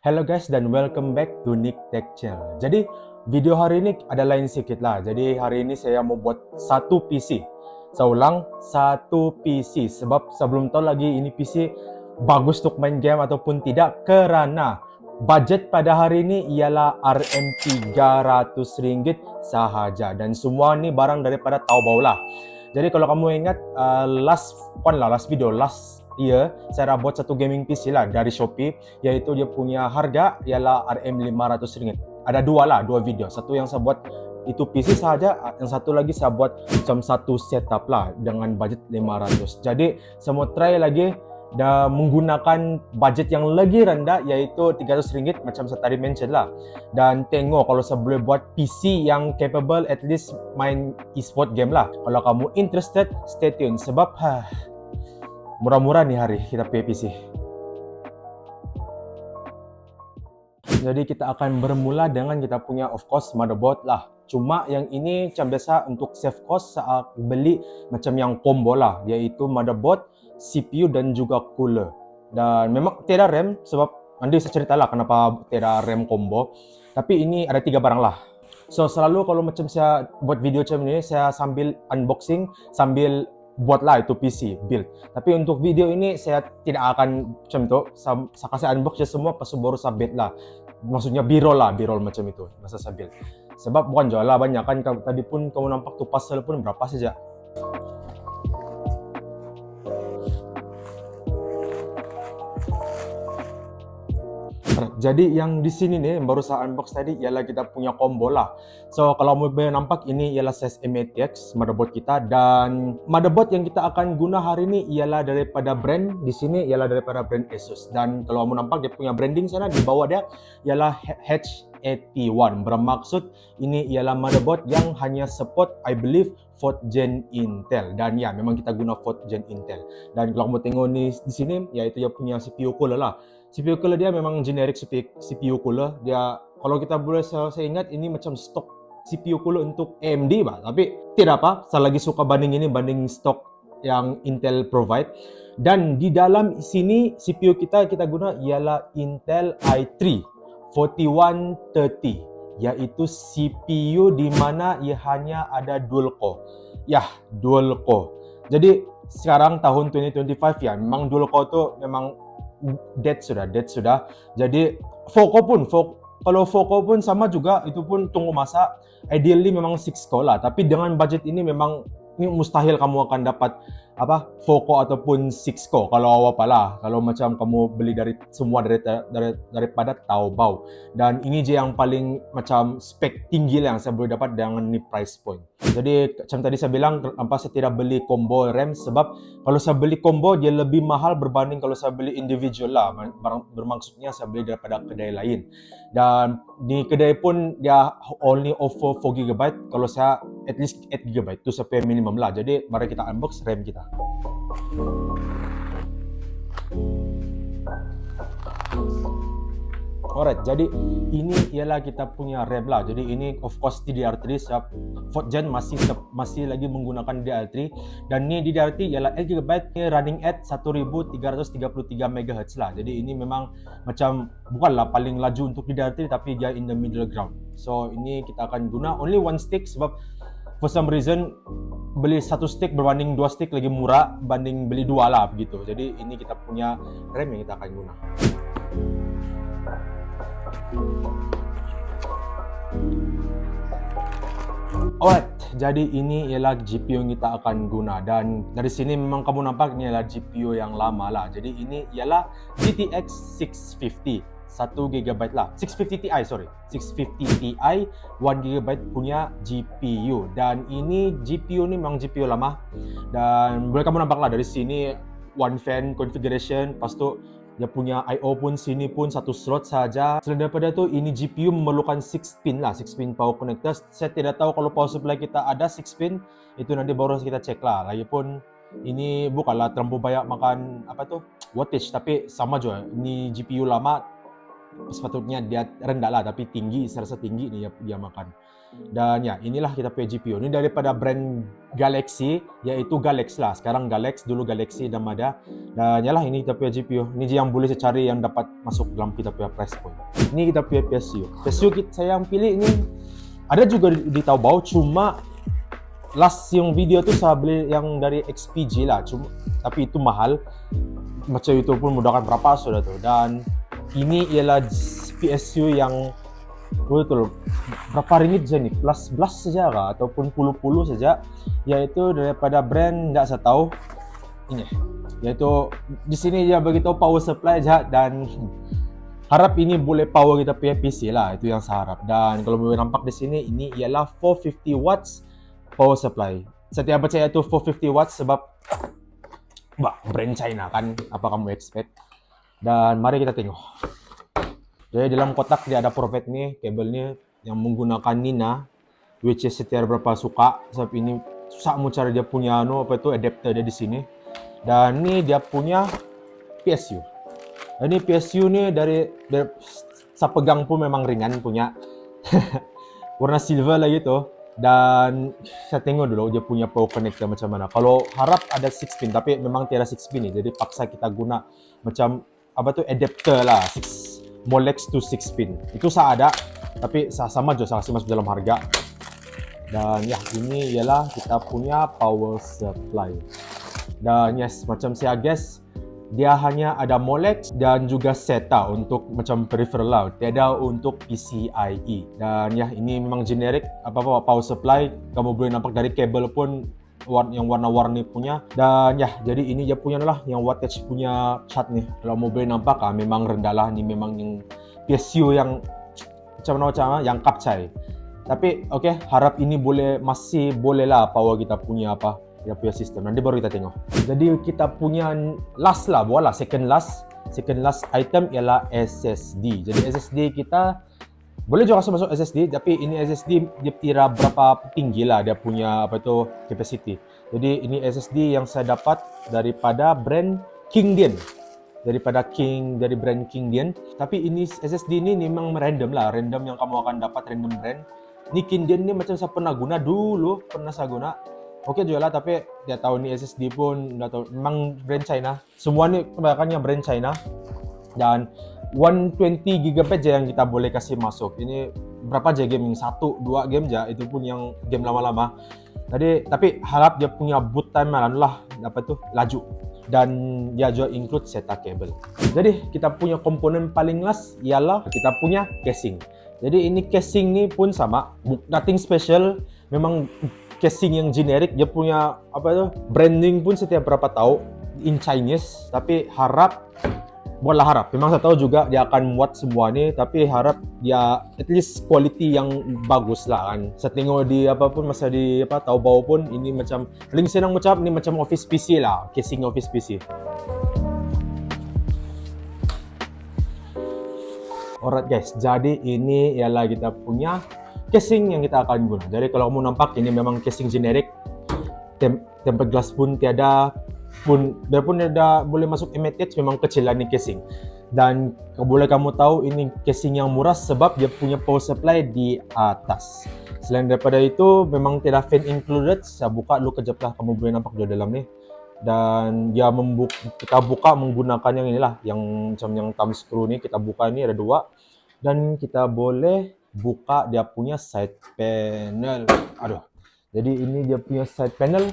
Hello guys dan welcome back to Nick Tech Channel. Jadi video hari ini ada lain sedikit lah. Jadi hari ini saya mau buat satu PC. Saya ulang, satu PC. Sebab sebelum tahu lagi ini PC bagus untuk main game ataupun tidak, kerana budget pada hari ini ialah Rm300 sahaja. Dan semua ni barang daripada Taobao lah. Jadi kalau kamu ingat last video year saya dah buat satu gaming PC lah dari Shopee, iaitu dia punya harga ialah Rm500. Ada dua video. Satu yang saya buat itu PC sahaja, yang satu lagi saya buat macam satu setup lah dengan budget 500. Jadi saya mau try lagi dan menggunakan budget yang lagi rendah, iaitu Rm300 macam saya tadi mention lah. Dan tengok kalau saya boleh buat PC yang capable at least main e-sport game lah. Kalau kamu interested, stay tune sebab murah-murah nih hari kita punya PC. Jadi kita akan bermula dengan kita punya of course motherboard lah. Cuma yang ini macam biasa untuk save cost saya beli macam yang combo lah, iaitu motherboard, CPU dan juga cooler. Dan memang tiada RAM sebab nanti saya cerita lah kenapa tiada RAM combo. Tapi ini ada 3 barang lah. So selalu kalau macam saya buat video macam ni, saya sambil unboxing, sambil buatlah itu PC build. Tapi untuk video ini saya tidak akan macam itu. Saya kasih unbox je semua pas baru saya build lah. Maksudnya b-roll macam itu masa saya build. Sebab bukan jual lah banyak kan, tadi pun kamu nampak tuh puzzle pun berapa saja. Jadi yang di sini nih baru saya unbox tadi ialah kita punya combo lah. So kalau mau nampak ini ialah size M80X motherboard kita, dan motherboard yang kita akan guna hari ini ialah daripada brand di sini ialah daripada brand Asus. Dan kalau mau nampak dia punya branding sana di bawah dia ialah H81. Bermaksud ini ialah motherboard yang hanya support I believe 4th gen Intel, dan ya memang kita guna 4th gen Intel. Dan kalau kamu tengok ni di sini iaitu dia punya CPU cooler lah. CPU cooler dia memang generic CPU cooler. Dia kalau kita boleh saya ingat ini macam stok CPU cooler untuk AMD bah. Tapi tidak apa, saya lagi suka banding stok yang Intel provide. Dan di dalam sini CPU kita guna ialah Intel i3 4130, iaitu CPU di mana ia hanya ada dual core. Ya, dual core. Jadi sekarang tahun 2025 ya, memang dual core tu memang dead sudah. Jadi kalau 4core pun sama juga, itu pun tunggu masa. Ideally memang 6 core lah, tapi dengan budget ini memang ini mustahil kamu akan dapat 4core ataupun 6 core kalau apalah, kalau macam kamu beli daripada Taobao. Dan ini je yang paling macam spek tinggi lah yang saya boleh dapat dengan ni price point. Jadi macam tadi saya bilang, kenapa saya tidak beli combo RAM, sebab kalau saya beli combo dia lebih mahal berbanding kalau saya beli individual lah. Bermaksudnya saya beli daripada kedai lain. Dan di kedai pun dia only offer 4GB, kalau saya at least 8GB, itu saya minimum lah. Jadi mari kita unbox RAM kita. Alright, jadi ini ialah kita punya RAM lah. Jadi ini of course DDR3, 4th gen masih lagi menggunakan DDR3, dan ini DDR3 ialah 8GB, running at 1333 MHz lah. Jadi ini memang macam bukanlah paling laju untuk DDR3, tapi dia in the middle ground. So ini kita akan guna only one stick sebab for some reason beli satu stick berbanding 2 stick lebih murah banding beli 2 lah begitu. Jadi ini kita punya RAM yang kita akan guna. Alright, jadi ini ialah GPU yang kita akan guna, dan dari sini memang kamu nampak ini adalah GPU yang lama lah. Jadi ini ialah GTX 650 1GB lah, 650 Ti 1GB punya GPU. Dan ini GPU ni memang GPU lama, dan boleh kamu nampak lah dari sini one fan configuration, lepas tu dia punya I/O pun sini pun satu slot saja. Selain daripada tu, ini GPU memerlukan 6 pin power connector. Saya tidak tahu kalau power supply kita ada 6 pin, itu nanti baru kita cek lah. Lagipun ini bukanlah terlalu banyak makan wattage, tapi sama juga. Ini GPU lama, sepatutnya dia rendah lah, tapi tinggi, serasa tinggi nih dia makan. Dan ya, inilah kita punya GPU. Ini daripada brand Galaxy, yaitu Galax lah. Sekarang Galax, dulu Galaxy dan ada. Dan yalah, ini kita punya GPU. Ini yang boleh saya cari yang dapat masuk dalam kita punya price point. Ini kita punya PSU. PSU saya yang pilih ini ada juga di Taobao, cuma last yang video tuh saya beli yang dari XPG lah, cuma tapi itu mahal. Macam itu pun mudahkan berapa sudah tuh. Dan ini ialah PSU yang betul berapa ringgit saja nih, plus saja kah ataupun puluh saja, yaitu daripada brand nggak saya tahu ini, yaitu di sini dia beritahu power supply aja, dan harap ini boleh power kita punya PC lah, itu yang saya harap. Dan kalau boleh nampak di sini, ini ialah 450 watts power supply. Saya tidak percaya itu 450 watts sebab brand China kan, apa kamu expect. Dan mari kita tengok. Jadi dalam kotak dia ada provide nih, kabelnya yang menggunakan Nina, which is setiap berapa suka. Sebab ini susah mau cari dia punya adapter dia di sini. Dan ini dia punya PSU. Ini PSU nih dari saya pegang pun memang ringan punya. Warna silver lagi tuh. Dan saya tengok dulu dia punya power connector macam mana. Kalau harap ada 6 pin, tapi memang tiada 6 pin nih. Jadi paksa kita guna macam adapter lah, Molex to 6 pin. Itu saya ada, tapi sama aja saya kasih masuk dalam harga. Dan ya, ini ialah kita punya power supply. Dan yes, macam saya guess, dia hanya ada Molex dan juga SATA untuk macam peripheral lah, tiada untuk PCIe. Dan ya, ini memang generic power supply. Kamu boleh nampak dari kabel pun yang warna-warni punya. Dan ya, jadi ini dia punya lah yang wattage punya chart nih. Kalau mau boleh nampak memang rendah lah. Ini memang yang PSU yang macam yang kapcai. Tapi oke, harap ini masih boleh lah power kita punya kita punya sistem. Nanti baru kita tengok. Jadi kita punya last lah, second last item ialah SSD. Jadi SSD kita boleh juga masuk SSD, tapi ini SSD dia kira berapa tinggi lah dia punya capacity. Jadi ini SSD yang saya dapat daripada brand Kingdian. Dari brand Kingdian. Tapi ini SSD ini memang random yang kamu akan dapat, random brand. Ini Kingdian ini macam saya pernah guna dulu, saya guna. Oke juga lah, tapi dia tahu ini SSD pun udah tahu memang brand China. Semua ini kebanyakan yang brand China. Dan 120 GB aja yang kita boleh kasih masuk. Ini berapa aja game, 1-2 game aja, itu pun yang game lama-lama. Tapi harap dia punya boot time lah laju. Dan dia juga include SATA cable. Jadi kita punya komponen paling last ialah kita punya casing. Jadi ini casing ni pun sama, nothing special, memang casing yang generic. Dia punya branding pun setiap berapa tahu in Chinese, tapi buatlah harap. Memang saya tahu juga dia akan muat semua ni, tapi harap dia at least quality yang bagus lah kan. Saya tengok di masa di Taobao pun ini macam paling senang macam ni, macam office PC lah, casing office PC. Alright guys, jadi ini ialah kita punya casing yang kita akan guna. Jadi kalau kamu nampak ini memang casing generic. Tempered glass pun tiada. Biarpun dia boleh masuk MTX, memang kecil lah ni casing. Dan boleh kamu tahu ini casing yang murah sebab dia punya power supply di atas. Selain daripada itu, memang tidak fan included. Saya buka dulu kejap lah, kamu boleh nampak di dalam ni. Dan dia kita buka menggunakan yang inilah, yang macam yang thumb screw ni. Kita buka ni ada 2. Dan kita boleh buka dia punya side panel. Jadi ini dia punya side panel.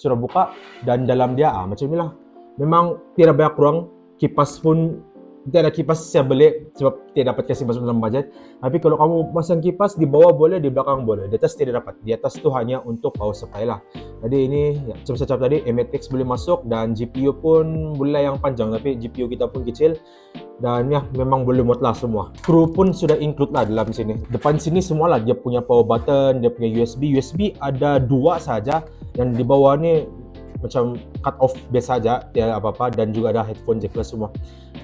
Sudah buka, dan dalam dia macam inilah. Memang tidak banyak ruang. Kipas pun tidak ada kipas saya beli sebab tidak dapat kasih masuk dalam budget. Tapi kalau kamu pasang kipas di bawah boleh, di belakang boleh. Di atas tidak dapat. Di atas tu hanya untuk power supply lah. Jadi ini macam saya cakap tadi, MTX boleh masuk dan GPU pun boleh yang panjang, tapi GPU kita pun kecil. Dan ya, memang boleh muat lah semua. Screw pun sudah include lah dalam sini. Depan sini semua lah, dia punya power button, dia punya USB ada 2 saja. Dan di bawah ni macam cut off biasa saja, tiada apa-apa. Dan juga ada headphone jack lah semua.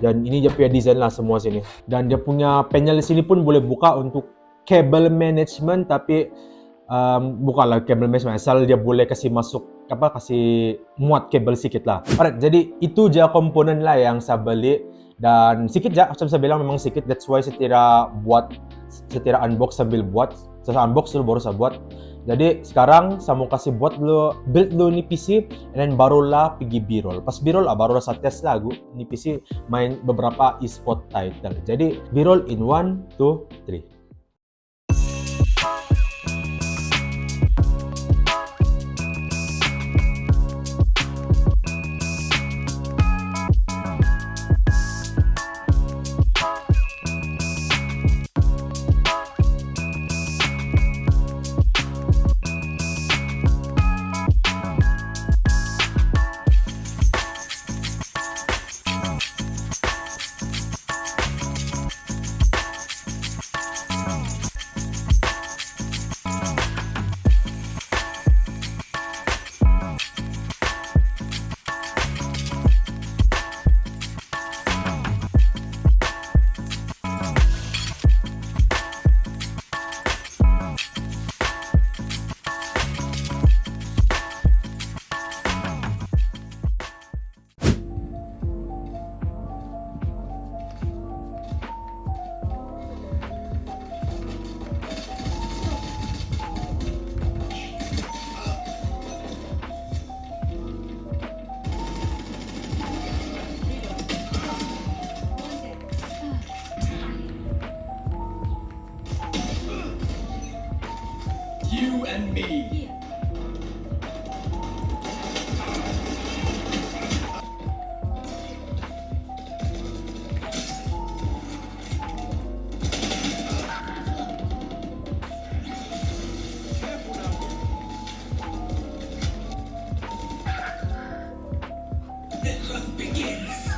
Dan ini dia punya design lah semua sini. Dan dia punya panel sini pun boleh buka untuk cable management, tapi bukanlah cable management, asal dia boleh kasih masuk kasih muat kabel sikit lah. Alright, jadi itu je komponen lah yang saya beli. Dan sikit aja, macam saya bilang memang sikit. That's why saya tidak unbox sambil buat. Saya unbox dulu baru saya buat. Jadi sekarang saya mau kasih build dulu ini PC, and then barulah pergi B-roll. Pas B-roll barulah saya tes lagu. Ini PC main beberapa e-sport title. Jadi B-roll in 1, 2, 3. You and me. The hunt begins.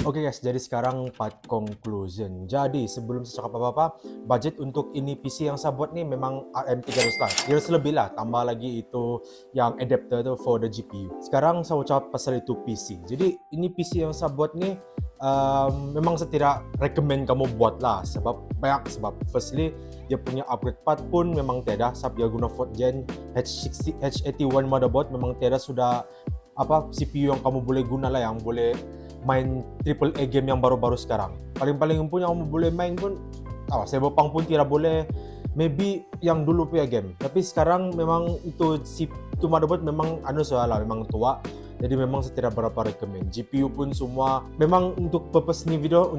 Oke guys, jadi sekarang part conclusion. Jadi sebelum saya cakap apa-apa, budget untuk ini PC yang saya buat nih memang RM300 lah. 300 lebih lah, tambah lagi itu yang adapter tu for the GPU. Sekarang saya mau cakap pasal itu PC. Jadi ini PC yang saya buat nih memang saya tidak recommend kamu buat lah. Sebab banyak sebab. Firstly, dia punya upgrade part pun memang tiada. Sebab dia guna 4th gen H81 motherboard, memang tiada sudah CPU yang kamu boleh guna lah, yang boleh main AAA game yang baru-baru sekarang. Paling-paling pun yang kamu boleh main pun Cyberpunk pun tidak boleh, maybe yang dulu punya game. Tapi sekarang memang itu motherboard memang soal memang tua. Jadi memang saya tidak berapa recommend. GPU pun semua memang untuk purpose ni video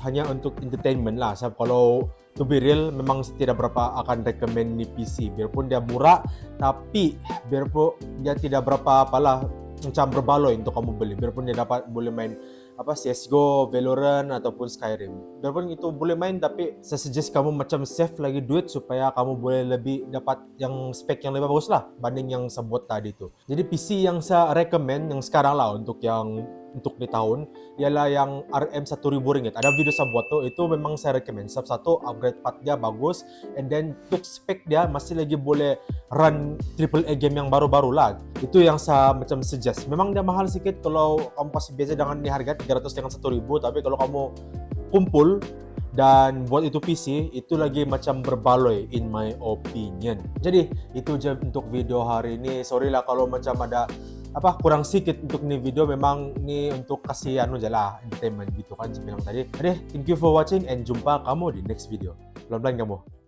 hanya untuk entertainment lah. Sebab kalau to be real memang saya tidak berapa akan recommend ni PC. Biarpun dia murah, tapi biarpun dia tidak berapa apalah macam berbaloi untuk kamu beli. Biarpun dia boleh main CSGO, Valorant ataupun Skyrim. Biarpun itu boleh main, tapi saya suggest kamu macam save lagi duit supaya kamu boleh lebih dapat yang spek yang lebih bagus lah banding yang saya buat tadi tu. Jadi PC yang saya recommend yang sekarang lah untuk di tahun ialah yang RM1.000. Ada video saya buat tuh, itu memang saya recommend. Sebab satu, upgrade part dia bagus, and then untuk spek dia masih lagi boleh run AAA game yang baru-baru lah. Itu yang saya macam suggest. Memang dia mahal sedikit kalau kamu pasti biasa dengan ni harga 300 dengan 1.000, tapi kalau kamu kumpul dan buat itu PC, itu lagi macam berbaloi in my opinion. Jadi itu je untuk video hari ini. Sorry lah kalau macam ada kurang sedikit untuk ni video. Memang ni untuk kasih je lah, entertainment gitu kan saya bilang tadi. Thank you for watching and jumpa kamu di next video. Pelan-pelan kamu.